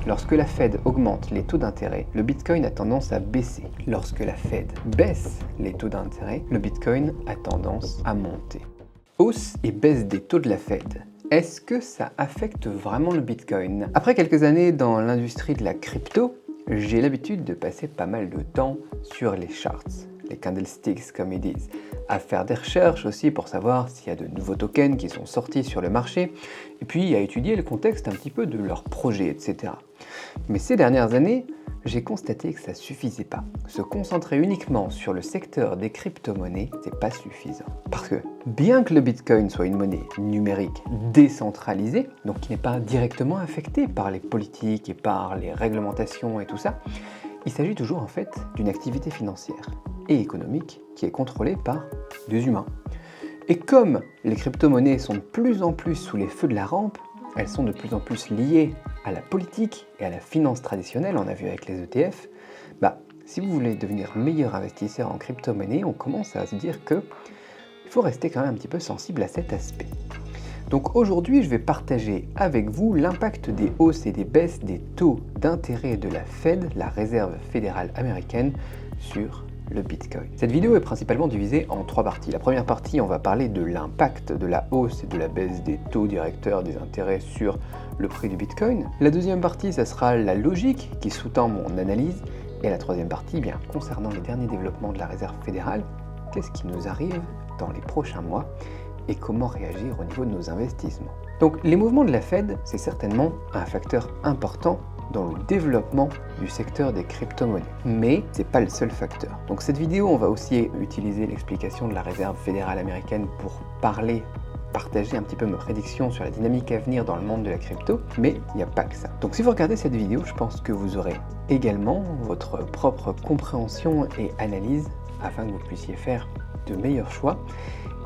Lorsque la Fed augmente les taux d'intérêt, le Bitcoin a tendance à baisser. Lorsque la Fed baisse les taux d'intérêt, le Bitcoin a tendance à monter. Hausse et baisse des taux de la Fed. Est-ce que ça affecte vraiment le Bitcoin? Après quelques années dans l'industrie de la crypto, j'ai l'habitude de passer pas mal de temps sur les charts, les candlesticks comme ils disent, à faire des recherches aussi pour savoir s'il y a de nouveaux tokens qui sont sortis sur le marché, et puis à étudier le contexte un petit peu de leurs projets, etc. Mais ces dernières années, j'ai constaté que ça suffisait pas. Se concentrer uniquement sur le secteur des crypto-monnaies, c'est pas suffisant. Parce que bien que le Bitcoin soit une monnaie numérique décentralisée, donc qui n'est pas directement affectée par les politiques et par les réglementations et tout ça, il s'agit toujours en fait d'une activité financière et économique qui est contrôlée par des humains. Et comme les crypto-monnaies sont de plus en plus sous les feux de la rampe, elles sont de plus en plus liées à la politique et à la finance traditionnelle, on a vu avec les ETF, si vous voulez devenir meilleur investisseur en crypto-monnaie, on commence à se dire qu'il faut rester quand même un petit peu sensible à cet aspect. Donc aujourd'hui, je vais partager avec vous l'impact des hausses et des baisses des taux d'intérêt de la Fed, la Réserve fédérale américaine, sur le Bitcoin. Cette vidéo est principalement divisée en 3 parties. La première partie, on va parler de l'impact de la hausse et de la baisse des taux directeurs des intérêts sur le prix du Bitcoin. La deuxième partie, ça sera la logique qui sous-tend mon analyse. Et la troisième partie, concernant les derniers développements de la Réserve fédérale, qu'est-ce qui nous arrive dans les prochains mois et comment réagir au niveau de nos investissements. Donc les mouvements de la Fed, c'est certainement un facteur important dans le développement du secteur des crypto-monnaies. Mais c'est pas le seul facteur. Donc cette vidéo, on va aussi utiliser l'explication de la Réserve fédérale américaine pour partager un petit peu mes prédictions sur la dynamique à venir dans le monde de la crypto, mais il n'y a pas que ça. Donc si vous regardez cette vidéo, je pense que vous aurez également votre propre compréhension et analyse afin que vous puissiez faire de meilleurs choix.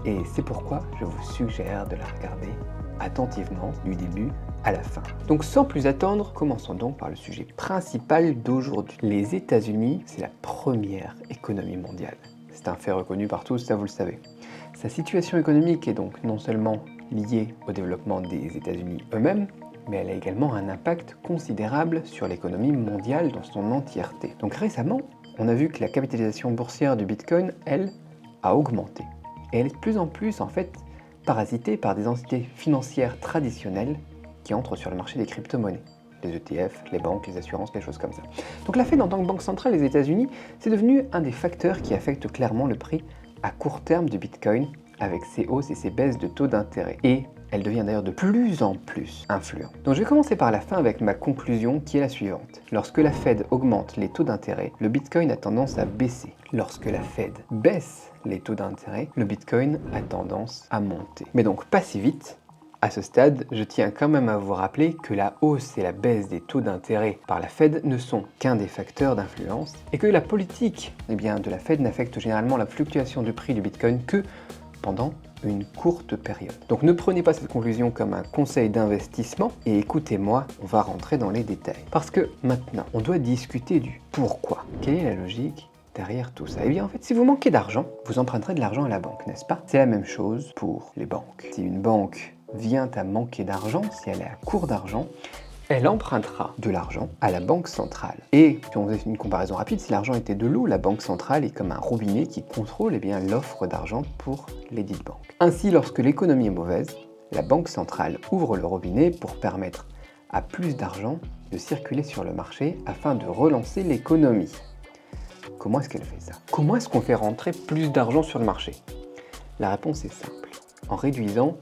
Et c'est pourquoi je vous suggère de la regarder attentivement du début à la fin. Donc sans plus attendre, commençons donc par le sujet principal d'aujourd'hui. Les États-Unis, c'est la première économie mondiale. C'est un fait reconnu par tous, ça vous le savez. Sa situation économique est donc non seulement liée au développement des États-Unis eux-mêmes, mais elle a également un impact considérable sur l'économie mondiale dans son entièreté. Donc récemment, on a vu que la capitalisation boursière du Bitcoin, elle, a augmenté. Et elle est de plus en plus, en fait, parasitée par des entités financières traditionnelles qui entrent sur le marché des crypto-monnaies. Les ETF, les banques, les assurances, des choses comme ça. Donc la Fed, en tant que banque centrale des États-Unis, c'est devenu un des facteurs qui affecte clairement le prix à court terme du Bitcoin avec ses hausses et ses baisses de taux d'intérêt. Et elle devient d'ailleurs de plus en plus influente. Donc je vais commencer par la fin avec ma conclusion qui est la suivante. Lorsque la Fed augmente les taux d'intérêt, le Bitcoin a tendance à baisser. Lorsque la Fed baisse les taux d'intérêt, le Bitcoin a tendance à monter. Mais donc pas si vite. À ce stade, je tiens quand même à vous rappeler que la hausse et la baisse des taux d'intérêt par la Fed ne sont qu'un des facteurs d'influence et que la politique de la Fed n'affecte généralement la fluctuation du prix du Bitcoin que pendant une courte période. Donc ne prenez pas cette conclusion comme un conseil d'investissement et écoutez-moi, on va rentrer dans les détails. Parce que maintenant, on doit discuter du pourquoi. Quelle est la logique derrière tout ça? Eh bien en fait, si vous manquez d'argent, vous emprunterez de l'argent à la banque, n'est-ce pas? C'est la même chose pour les banques. Si une banque vient à manquer d'argent, si elle est à court d'argent, elle empruntera de l'argent à la banque centrale. Et si on faisait une comparaison rapide, si l'argent était de l'eau, la banque centrale est comme un robinet qui contrôle l'offre d'argent pour les dites banques. Ainsi, lorsque l'économie est mauvaise, la banque centrale ouvre le robinet pour permettre à plus d'argent de circuler sur le marché afin de relancer l'économie. Comment est-ce qu'elle fait ça? Comment est-ce qu'on fait rentrer plus d'argent sur le marché? La réponse est simple, en réduisant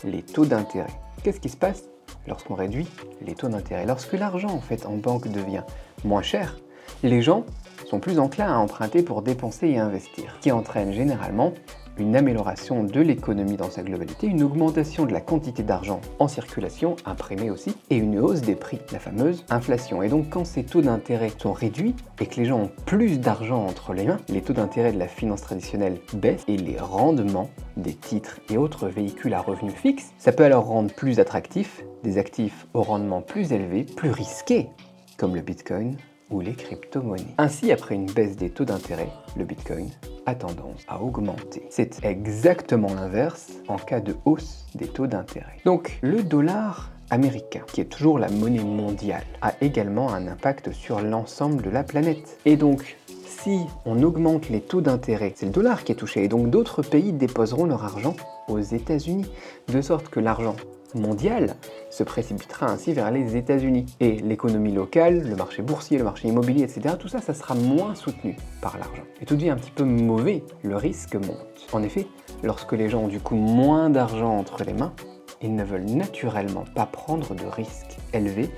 les taux d'intérêt. Qu'est-ce qui se passe lorsqu'on réduit les taux d'intérêt? Lorsque l'argent en banque devient moins cher, les gens sont plus enclins à emprunter pour dépenser et investir, ce qui entraîne généralement une amélioration de l'économie dans sa globalité, une augmentation de la quantité d'argent en circulation, imprimé aussi, et une hausse des prix, la fameuse inflation. Et donc quand ces taux d'intérêt sont réduits et que les gens ont plus d'argent entre les mains, les taux d'intérêt de la finance traditionnelle baissent et les rendements des titres et autres véhicules à revenus fixes, ça peut alors rendre plus attractifs des actifs au rendement plus élevé, plus risqués, comme le Bitcoin ou les crypto-monnaies. Ainsi, après une baisse des taux d'intérêt, le Bitcoin a tendance à augmenter. C'est exactement l'inverse en cas de hausse des taux d'intérêt. Donc, le dollar américain, qui est toujours la monnaie mondiale, a également un impact sur l'ensemble de la planète. Et donc, si on augmente les taux d'intérêt, c'est le dollar qui est touché, et donc d'autres pays déposeront leur argent aux États-Unis, de sorte que l'argent mondial se précipitera ainsi vers les États-Unis. Et l'économie locale, le marché boursier, le marché immobilier, etc., tout ça, ça sera moins soutenu par l'argent. Et tout devient un petit peu mauvais, le risque monte. En effet, lorsque les gens ont du coup moins d'argent entre les mains, ils ne veulent naturellement pas prendre de risques élevés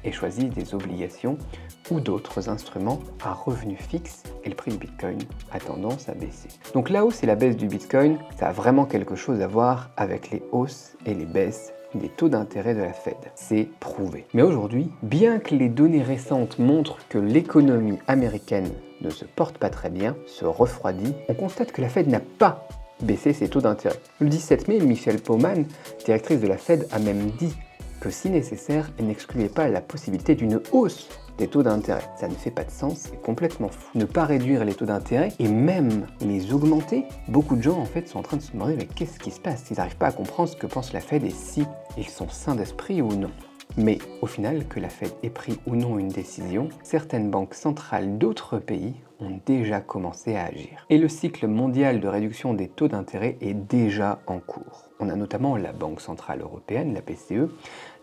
et choisissent des obligations ou d'autres instruments à revenu fixe, et le prix du Bitcoin a tendance à baisser. Donc la hausse et la baisse du Bitcoin, ça a vraiment quelque chose à voir avec les hausses et les baisses des taux d'intérêt de la Fed. C'est prouvé. Mais aujourd'hui, bien que les données récentes montrent que l'économie américaine ne se porte pas très bien, se refroidit, on constate que la Fed n'a pas baissé ses taux d'intérêt. Le 17 mai, Michelle Bowman, directrice de la Fed, a même dit que si nécessaire, elle n'excluait pas la possibilité d'une hausse des taux d'intérêt. Ça ne fait pas de sens, c'est complètement fou. Ne pas réduire les taux d'intérêt et même les augmenter, beaucoup de gens en fait sont en train de se demander mais qu'est-ce qui se passe? Ils n'arrivent pas à comprendre ce que pense la Fed et si ils sont sains d'esprit ou non. Mais au final, que la Fed ait pris ou non une décision, certaines banques centrales d'autres pays ont déjà commencé à agir. Et le cycle mondial de réduction des taux d'intérêt est déjà en cours. On a notamment la Banque Centrale Européenne, la BCE,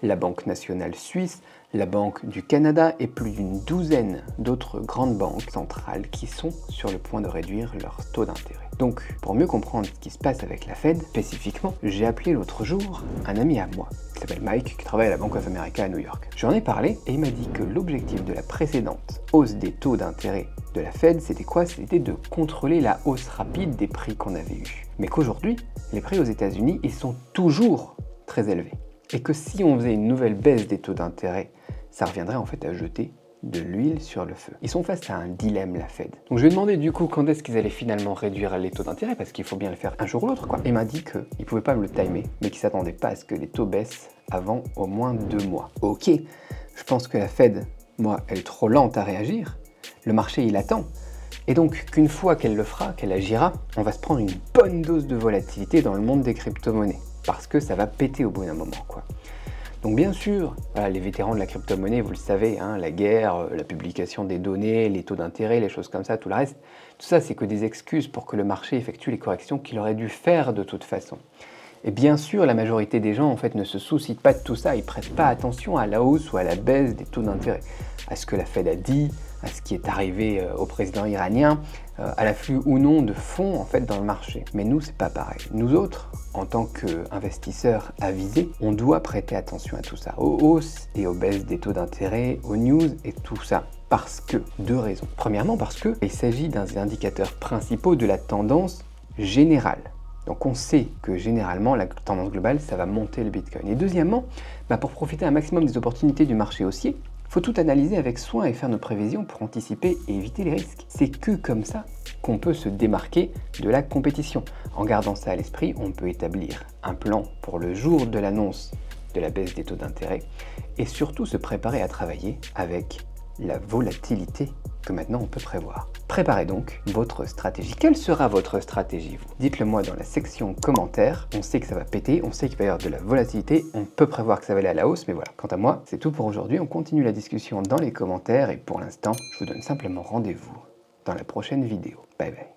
la Banque Nationale Suisse, la Banque du Canada et plus d'une douzaine d'autres grandes banques centrales qui sont sur le point de réduire leurs taux d'intérêt. Donc, pour mieux comprendre ce qui se passe avec la Fed, spécifiquement, j'ai appelé l'autre jour un ami à moi, qui s'appelle Mike, qui travaille à la Bank of America à New York. J'en ai parlé et il m'a dit que l'objectif de la précédente hausse des taux d'intérêt de la Fed, c'était quoi? C'était de contrôler la hausse rapide des prix qu'on avait eus. Mais qu'aujourd'hui, les prix aux États-Unis, ils sont toujours très élevés. Et que si on faisait une nouvelle baisse des taux d'intérêt, ça reviendrait en fait à jeter de l'huile sur le feu. Ils sont face à un dilemme, la Fed. Donc je lui ai demandé du coup quand est-ce qu'ils allaient finalement réduire les taux d'intérêt, parce qu'il faut bien le faire un jour ou l'autre, quoi. Et il m'a dit qu'ils ne pouvaient pas me le timer, mais qu'ils ne s'attendaient pas à ce que les taux baissent avant au moins 2 mois. Ok, je pense que la Fed, moi, elle est trop lente à réagir. Le marché, il attend. Et donc, qu'une fois qu'elle le fera, qu'elle agira, on va se prendre une bonne dose de volatilité dans le monde des crypto-monnaies. Parce que ça va péter au bout d'un moment, quoi. Donc bien sûr, voilà, les vétérans de la crypto-monnaie, vous le savez, hein, la guerre, la publication des données, les taux d'intérêt, les choses comme ça, tout le reste, tout ça, c'est que des excuses pour que le marché effectue les corrections qu'il aurait dû faire de toute façon. Et bien sûr, la majorité des gens, en fait, ne se soucient pas de tout ça, ils ne prêtent pas attention à la hausse ou à la baisse des taux d'intérêt, à ce que la Fed a dit, à ce qui est arrivé au président iranien, à l'afflux ou non de fonds en fait dans le marché. Mais nous, c'est pas pareil. Nous autres, en tant qu'investisseurs avisés, on doit prêter attention à tout ça, aux hausses et aux baisses des taux d'intérêt, aux news et tout ça. Parce que, 2 raisons. Premièrement, parce qu'il s'agit d'un des indicateurs principaux de la tendance générale. Donc on sait que généralement, la tendance globale, ça va monter le Bitcoin. Et deuxièmement, pour profiter un maximum des opportunités du marché haussier, il faut tout analyser avec soin et faire nos prévisions pour anticiper et éviter les risques. C'est que comme ça qu'on peut se démarquer de la compétition. En gardant ça à l'esprit, on peut établir un plan pour le jour de l'annonce de la baisse des taux d'intérêt et surtout se préparer à travailler avec la volatilité que maintenant on peut prévoir. Préparez donc votre stratégie. Quelle sera votre stratégie, vous? Dites-le moi dans la section commentaires. On sait que ça va péter, on sait qu'il va y avoir de la volatilité, on peut prévoir que ça va aller à la hausse, mais voilà. Quant à moi, c'est tout pour aujourd'hui. On continue la discussion dans les commentaires et pour l'instant, je vous donne simplement rendez-vous dans la prochaine vidéo. Bye bye.